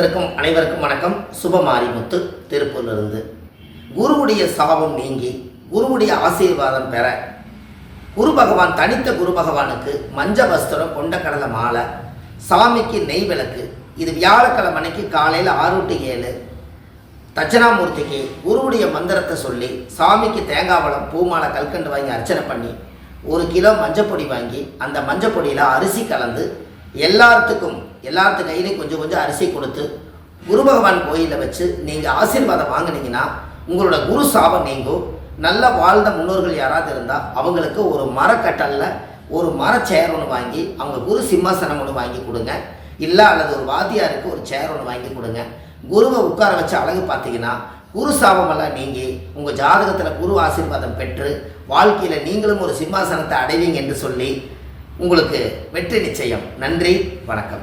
அனைவருக்கும் வணக்கம். சுபமாரிமுத்து திருப்பூரிலிருந்து. குருவுடைய சாபம் நீங்கி குருவுடைய ஆசீர்வாதம் பெற குரு பகவான், தனித்த குரு பகவானுக்கு மஞ்ச வஸ்திரம், கொண்டக்கடலை மாலை, சாமிக்கு நெய் விளக்கு. இது வியாழக்கிழமை அன்னைக்கு காலையில் 6 to 7 தட்சணாமூர்த்திக்கு குருவுடைய மந்திரத்தை சொல்லி சாமிக்கு தேங்காய் பழம், பூமாலை, கல்கண்டு வாங்கி அர்ச்சனை பண்ணி 1 கிலோ மஞ்சப்பொடி வாங்கி அந்த மஞ்சப்பொடியில் அரிசி கலந்து எல்லாத்து கையிலையும் கொஞ்சம் கொஞ்சம் அரிசி கொடுத்து குரு பகவான் கோயிலில் வச்சு நீங்கள் ஆசீர்வாதம் வாங்கினீங்கன்னா உங்களோட குரு சாபம் நீங்கும். நல்ல வாழ்ந்த முன்னோர்கள் யாராவது இருந்தால் அவங்களுக்கு ஒரு மரக்கட்டலில் ஒரு மரச்சேர் ஒன்று வாங்கி, அவங்க குரு சிம்மாசனம் ஒன்று வாங்கி கொடுங்க. இல்லை அல்லது ஒரு வாத்தியாருக்கு ஒரு சேர் ஒன்று வாங்கி கொடுங்க. குருவை உட்கார வச்சு அழகு பார்த்தீங்கன்னா குரு சாபமெல்லாம் நீங்கி உங்கள் ஜாதகத்தில் குரு ஆசீர்வாதம் பெற்று வாழ்க்கையில் நீங்களும் ஒரு சிம்மாசனத்தை அடைவீங்க என்று சொல்லி உங்களுக்கு வெற்றி நிச்சயம். நன்றி, வணக்கம்.